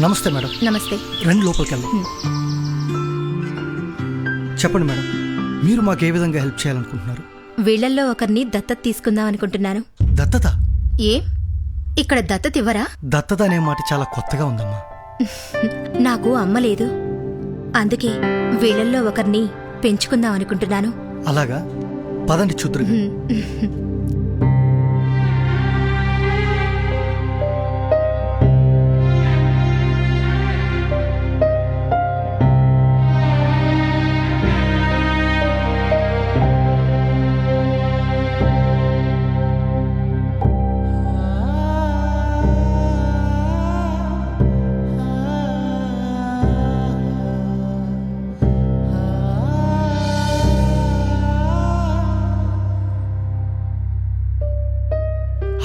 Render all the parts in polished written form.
నమస్తే మేడం. నమస్తే. రండి లోపలికి వెళ్దాం. చెప్పండి మేడం, మీరు మాకు ఏ విధంగా హెల్ప్ చేయాలనుకుంటున్నారు? వీళ్ళల్లో ఒకరిని దత్తత తీసుకుందాం అనుకుంటున్నాను. దత్తత? ఏం ఇక్కడ దత్తత ఇవ్వరా? దత్తత అనే మాట చాలా కొత్తగా ఉందమ్మా. నాకు అమ్మ లేదు, అందుకే వీళ్ళల్లో ఒకరిని పెంచుకుందాం అనుకుంటున్నాను. అలాగా, పదండి చూద్దురుగా.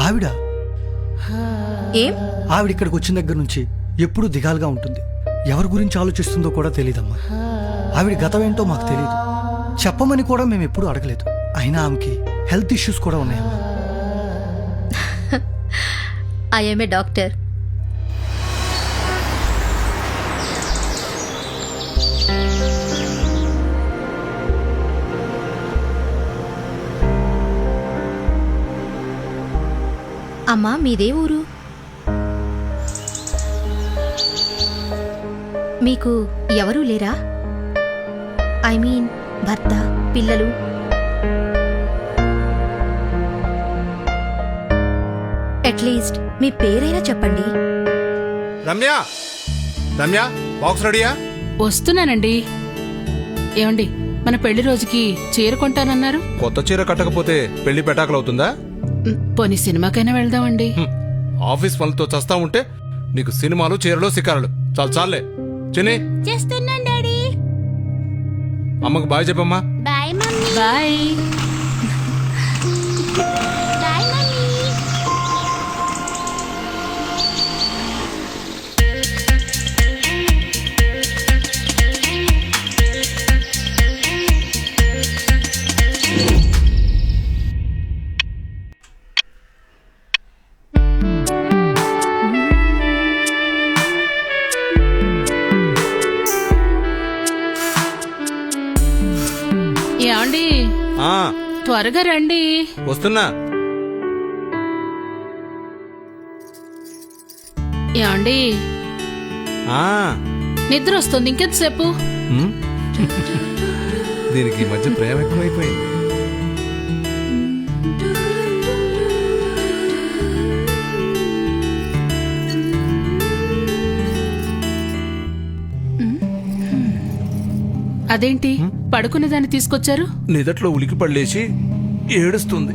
ఆవిడ ఏం? ఆవిడ ఇక్కడికి వచ్చిన దగ్గర నుంచి ఎప్పుడూ దిగాలుగా ఉంటుంది. ఎవరి గురించి ఆలోచిస్తుందో కూడా తెలీదమ్మా. ఆవిడ గతం ఏంటో మాకు తెలియదు, చెప్పమని కూడా మేము ఎప్పుడూ అడగలేదు. అయినా ఆమెకి హెల్త్ ఇష్యూస్ కూడా ఉన్నాయమ్మా. I'm a doctor. అమ్మా, మీదే ఊరు? మీకు ఎవరూ లేరా? ఐ మీన్ భర్త, పిల్లలు? అట్లీస్ట్ మీ పేరైనా చెప్పండి. రమ్య, రమ్య, బాక్స్ రెడీయా? వస్తున్నానండి. ఏమండి, మన పెళ్లి రోజుకి చీర కొంటానన్నారు. కొత్త చీర కట్టకపోతే పెళ్లి పెటాకులవుతుందా? పోనీ సినిమాకైనా వెళ్దామండి. ఆఫీస్ పనులతో చస్తా ఉంటే నీకు సినిమాలు, చీరలు, శిఖరాలు. చాలే చిన్ని. చేస్తున్నాను డాడీ. అమ్మకు బాయ్ చెప్పమ్మా. Bye mummy. Bye. Bye mummy. ఏమండి, ఆ త్వరగా రండి. వస్తున్నా. ఏమండి, ఆ నిద్ర వస్తుంది, ఇంకెంతసేపు? దీనికి ఈ మధ్య ప్రేమ ఎక్కువైపోయింది. అదేంటి పడుకునేదాన్ని తీసుకొచ్చారు? నిదట్లో ఉలికి పడలేసి ఏడుస్తుంది.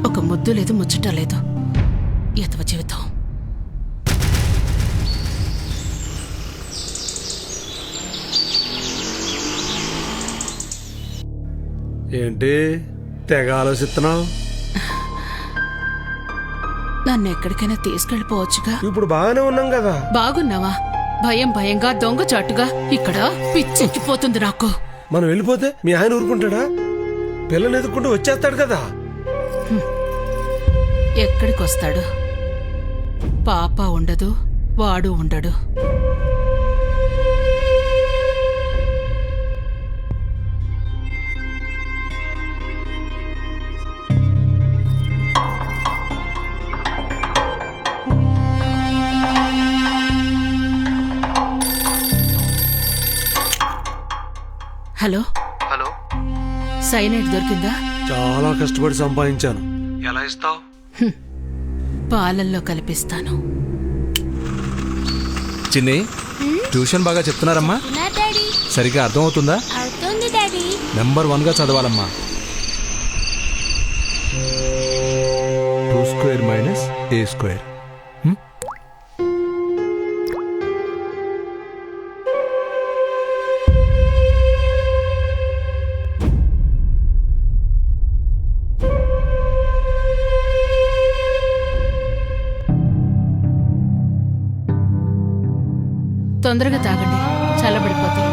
ఒక ముద్దు లేదు, ముచ్చట లేదు. ఎతవ జీవితం. ఏంటి తెగ ఆలోచిస్తున్నావు? నన్ను ఎక్కడికైనా తీసుకెళ్లిపోవచ్చుగా. ఇప్పుడు బాగానే ఉన్నాం కదా. బాగున్నావా? భయం భయంగా, దొంగచాటుగా ఇక్కడ పిచ్చెక్కిపోతుంది నాకు. మనం వెళ్ళిపోతే మీ ఆయన ఊరుకుంటాడా? పిల్లని ఎదుర్కొంటూ వచ్చేస్తాడు కదా. ఎక్కడికొస్తాడు? పాప ఉండదు, వాడు ఉండడు. హలో హలో, సైనైడ్ దొరికిందా? చాలా కష్టపడి సంపాదించాను. ఎలా ఇస్తావు? పాలల్లో కలిపిస్తాను. చిన్ని, ట్యూషన్ బాగా చెప్తున్నారమ్మా? నా డాడీ. సరిగ్గా అర్థమవుతుందా? అవుతుంది డాడీ. నెంబర్ 1 గా చదవాలమ్మా. 2² - A². తొందరగా తాగండి, చల్లబడిపోతాయి.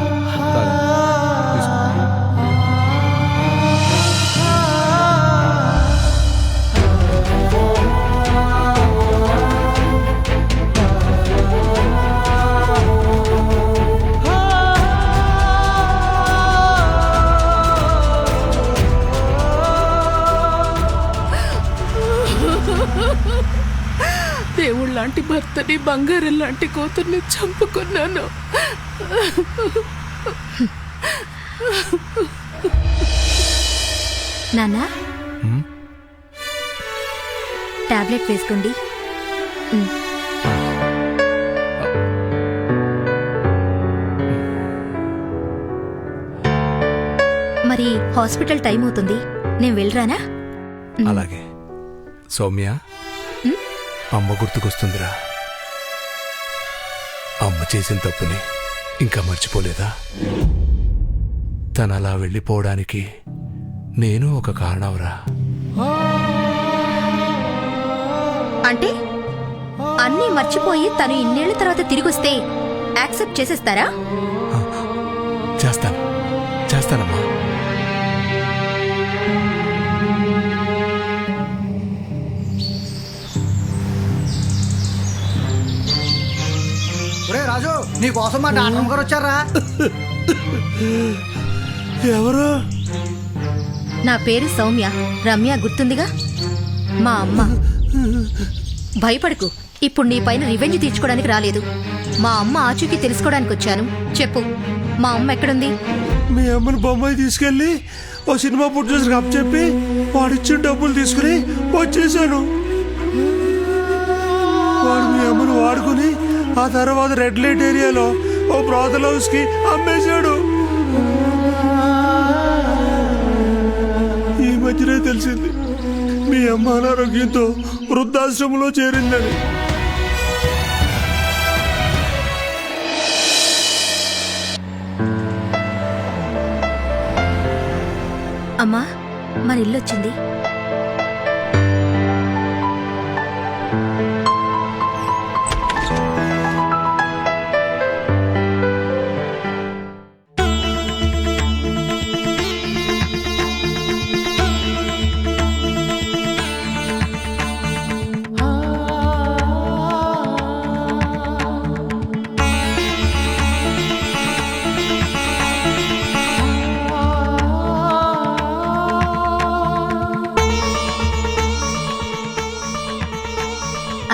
తీసుకో. లాంటి భర్తని, బంగారం లాంటి కూతుర్ని చంపుకున్నాను. నాన్నా టాబ్లెట్ వేసుకోండి. మరి హాస్పిటల్ టైం అవుతుంది, నేను వెళ్ళరానా? అలాగే. సౌమ్య, అమ్మ గుర్తుకొస్తుందిరా. అమ్మ చేసిన తప్పుని ఇంకా మర్చిపోలేదా? తను అలా వెళ్ళిపోవడానికి నేను ఒక కారణంరా. అంటే అన్నీ మర్చిపోయి తను ఇన్నేళ్ల తర్వాత తిరిగొస్తే యాక్సెప్ట్ చేసేస్తారా? చేస్తానమ్మా. ఒరే రాజు, నీ కోసం మా డాక్టర్ గారు వచ్చారా? ఎవరు? నా పేరు సౌమ్య. రమ్య గుర్తుందిగా, మా అమ్మ. భయపడకు, ఇప్పుడు నీ పైన రివెంజ్ తీర్చుకోవడానికి రాలేదు. మా అమ్మ ఆచూకీ తెలుసుకోవడానికి వచ్చాను. చెప్పు, మా అమ్మ ఎక్కడుంది? మీ అమ్మని బొమ్మాయి తీసుకెళ్ళి ఓ సినిమా ప్రొడ్యూసర్కి అప్పచెప్పి వాడిచ్చిన డబ్బులు తీసుకుని వచ్చేసాను. వాడు మీ అమ్మను వాడుకుని ఆ తర్వాత రెడ్ లైట్ ఏరియాలో ఓ బ్రాతల్ హౌస్ కి అమ్మేశాడు. ఈ మధ్యనే తెలిసింది మీ అమ్మ అనారోగ్యంతో వృద్ధాశ్రమంలో చేరిందని. అమ్మా, మన ఇల్లు వచ్చింది.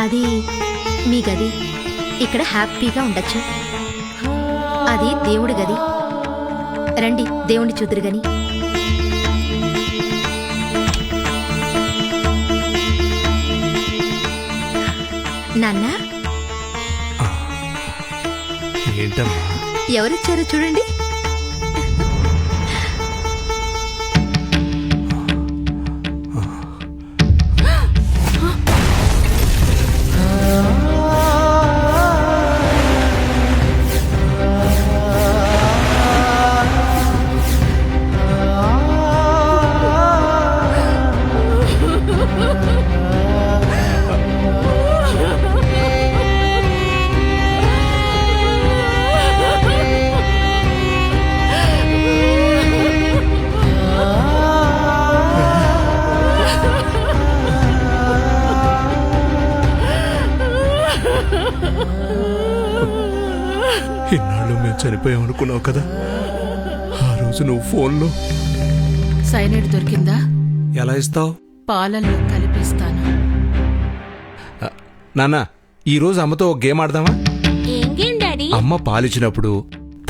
అది మీ గది. ఇక్కడ హ్యాపీగా ఉండొచ్చు. అది దేవుడి గది. రండి, దేవుణ్ణి చూదురు గని. నాన్న, ఏంటమ్మా? ఎవరొచ్చారో చూడండి. ఇన్నాళ్ళు మేము చనిపోయామనుకున్నావు కదా, ఆ రోజు నువ్వు ఫోన్లో సైనైడ్ దొరికిందా? ఎలా ఇస్తావు? పాలల్లో కలిపిస్తాను. నాన్న, ఈరోజు అమ్మతో ఒక గేమ్ ఆడదామా? ఏం గేమ్ డాడీ? అమ్మ పాలిచ్చినప్పుడు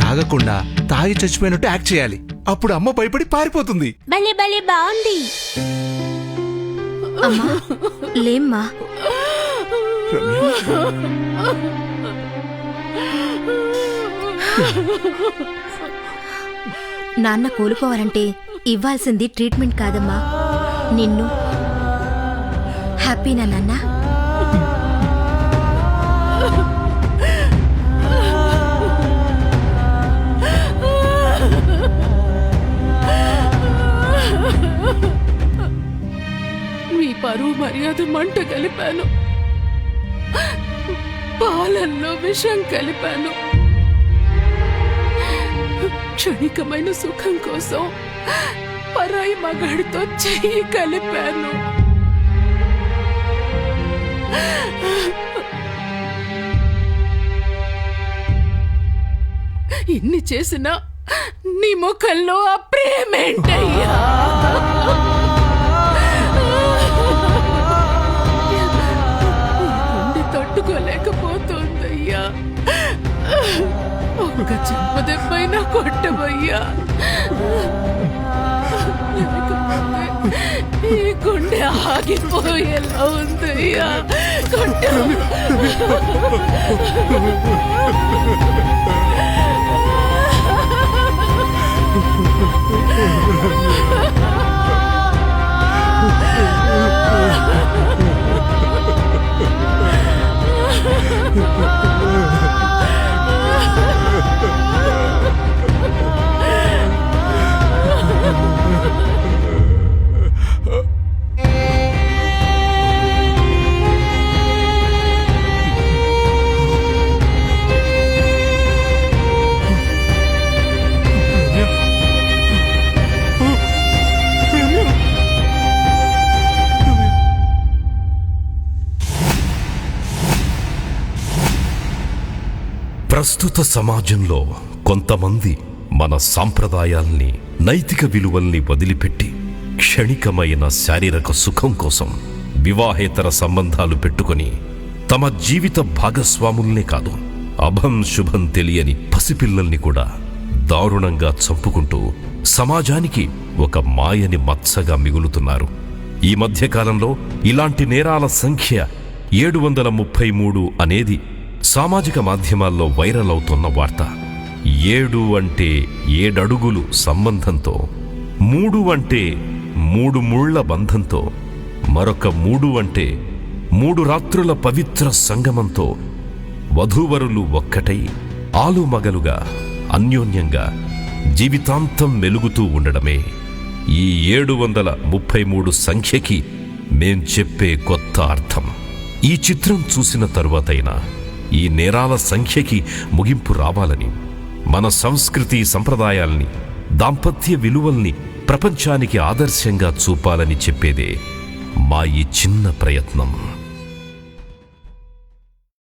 తాగకుండా తాగి చచ్చిపోయినట్టు యాక్ట్ చేయాలి. అప్పుడు అమ్మ భయపడి పారిపోతుంది. భలే భలే బాగుంది. అమ్మా, లేమ్మా. నాన్న కోలుకోవాలంటే ఇవ్వాల్సింది ట్రీట్మెంట్ కాదమ్మా, నిన్ను. హ్యాపీనా నాన్న? మీ పరువు మర్యాద మంట కలిపాను, పాలల్లో విషం కలిపాను. క్షణికమైన సుఖం కోసం పరాయి మగాడితో చెయ్యి కలిపాను. ఇన్ని చేసినా నీ ముఖంలో ఆ ప్రేమేంటయ్యా? తట్టుకోలే ఒక్క చెంపదెబ్బైనా కొట్టబయ్యా, లేకపోతే ఈ గుండె ఆగిపోయేలా ఉందయ్యా. కొట్టు. ప్రస్తుత సమాజంలో కొంతమంది మన సాంప్రదాయాల్ని, నైతిక విలువల్ని వదిలిపెట్టి క్షణికమైన శారీరక సుఖం కోసం వివాహేతర సంబంధాలు పెట్టుకొని తమ జీవిత భాగస్వాముల్నే కాదు, అభం శుభం తెలియని పసిపిల్లల్ని కూడా దారుణంగా చంపుకుంటూ సమాజానికి ఒక మాయని మచ్చగా మిగులుతున్నారు. ఈ మధ్యకాలంలో ఇలాంటి నేరాల సంఖ్య 733 అనేది సామాజిక మాధ్యమాల్లో వైరల్ అవుతున్న వార్త. 7 అంటే 7 అడుగులు సంబంధంతో, 3 అంటే 3 ముళ్ల బంధంతో, మరొక 3 అంటే 3 రాత్రుల పవిత్ర సంగమంతో వధూవరులు ఒక్కటై ఆలుమగలుగా అన్యోన్యంగా జీవితాంతం మెలుగుతూ ఉండడమే ఈ 733 సంఖ్యకి మేం చెప్పే కొత్త అర్థం. ఈ చిత్రం చూసిన తరువాతైనా ఈ నేరాల సంఖ్యకి ముగింపు రావాలని, మన సంస్కృతి సంప్రదాయాల్ని, దాంపత్య విలువల్ని ప్రపంచానికి ఆదర్శంగా చూపాలని చెప్పేదే మా ఈ చిన్న ప్రయత్నం.